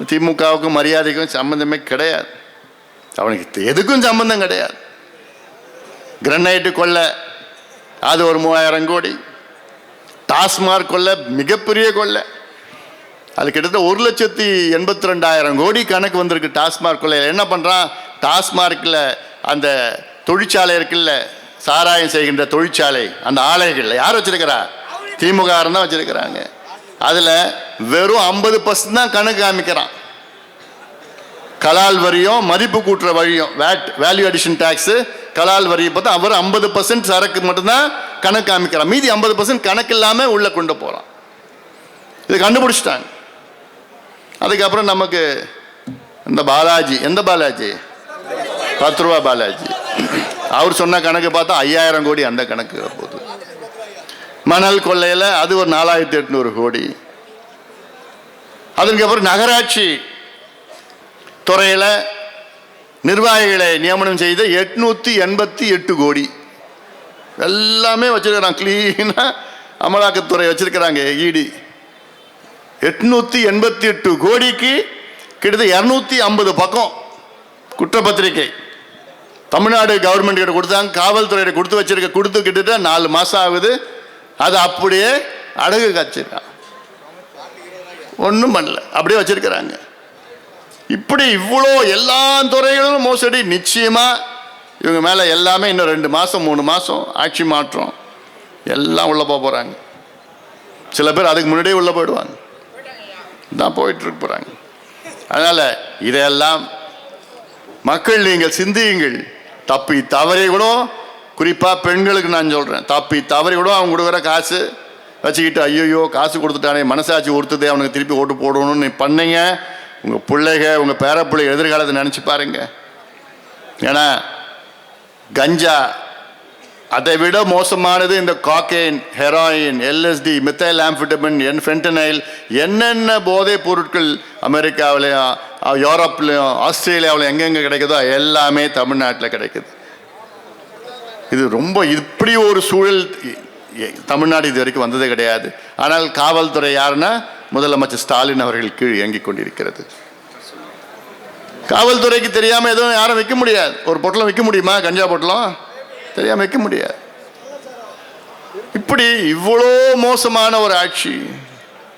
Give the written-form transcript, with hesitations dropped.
திமுகவுக்கும் மரியாதைக்கும் சம்பந்தமே கிடையாது. அவனுக்கு எதுக்கும் சம்பந்தம் கிடையாது. கிரனைட்டு கொள்ளை அது ஒரு 3000 கோடி, டாஸ்மார்க் கொள்ளை மிகப்பெரிய கொள்ளை, அது கிட்டத்தட்ட 1,82,000 கோடி கணக்கு வந்திருக்கு. டாஸ்மார்க் கொள்ளையில் என்ன பண்ணுறான், டாஸ்மார்க்கில் அந்த தொழிற்சாலை இருக்குல்ல, சாராயம் செய்கின்ற தொழிற்சாலை, அந்த ஆலைகள் யார் வச்சிருக்கிறா, திமுக தான் வச்சிருக்கிறாங்க. அதில் வெறும் 50% தான் கணக்கு காமிக்கிறான். கலால் வரியும் மதிப்பு கூட்டுற வழியும், வேல்யூ அடிஷன் டேக்ஸு, கலால் வரியை பார்த்தா அவர் 50% சரக்கு மட்டும்தான் கணக்கு காமிக்கிறான். மீதி 50% கணக்கு இல்லாமல் உள்ளே கொண்டு போகிறான். இதை கண்டுபிடிச்சிட்டாங்க. அதுக்கப்புறம் நமக்கு இந்த பாலாஜி, எந்த பாலாஜி, 10 ரூபா பாலாஜி, அவர் சொன்ன கணக்கு பார்த்தா 5000 கோடி அந்த கணக்கு போகுது. மணல் கொள்ளையில் அது ஒரு 4800 கோடி. அதுக்கப்புறம் நகராட்சி துறையில் நிர்வாகிகளை நியமனம் செய்த 888 கோடி எல்லாமே வச்சிருக்கிறாங்க. கிளீனாக அமலாக்கத்துறை வச்சிருக்கிறாங்க. இடி 888 கோடிக்கு கிட்டத்தட்ட 250 பக்கம் குற்றப்பத்திரிகை தமிழ்நாடு கவர்மெண்ட் கிட்ட கொடுத்தாங்க. காவல்துறையிட கொடுத்து கிட்டத்தட்ட 4 மாதம் ஆகுது. அது அப்படியே அடகு காய்ச்சிருக்கான், ஒன்றும் பண்ணல, அப்படியே வச்சிருக்கிறாங்க. இப்படி இவ்வளோ எல்லா துறைகளிலும் மோசடி. நிச்சயமாக இவங்க மேலே எல்லாமே இன்னும் 2 மாதம் 3 மாதம் ஆட்சி மாற்றம் எல்லாம் உள்ளே போக போகிறாங்க. சில பேர் அதுக்கு முன்னாடியே உள்ளே போயிடுவாங்க, தான் போயிட்டுருக்கு போகிறாங்க. அதனால் இதையெல்லாம் மக்கள் நீங்கள் சிந்தியுங்கள். தப்பி தவறி கூட, குறிப்பாக பெண்களுக்கு நான் சொல்கிறேன், தப்பி தவறி கூட அவங்க கொடுக்குற காசு வச்சுக்கிட்டு ஐயோ காசு கொடுத்துட்டானே மனசாட்சி ஒருத்ததே அவனுக்கு திருப்பி ஓட்டு போடணும்னு நீ பண்ணீங்க, உங்கள் பிள்ளைங்க உங்கள் பேரப்பிள்ளைங்க எதிர்காலத்தை நினச்சி பாருங்க. ஏன்னா கஞ்சா அதை விட மோசமானது இந்த காக்கைன், ஹெராயின், எல்எஸ்டி, மித்தைல் ஆம்ஃபெட்டமின், ஃபென்டனைல், என்னென்ன போதைப் பொருட்கள் அமெரிக்காவிலையும் யூரோப்லையும் ஆஸ்திரேலியாவிலையும் எங்கெங்கே கிடைக்குதோ எல்லாமே தமிழ்நாட்டில் கிடைக்குது. இது ரொம்ப இப்படி ஒரு சூழல் தமிழ்நாடு இது வரைக்கும் வந்ததே கிடையாது. ஆனால் காவல்துறை யாருன்னா முதலமைச்சர் ஸ்டாலின் அவர்கள் கீழ் இயங்கிக் கொண்டிருக்கிறது. காவல்துறைக்கு தெரியாமல் எதுவும் யாரும் வைக்க முடியாது. ஒரு பொட்டலம் வைக்க முடியுமா, கஞ்சா பொட்டலம் தெரியாமல் வைக்க முடியாது. இப்படி இவ்வளோ மோசமான ஒரு ஆட்சி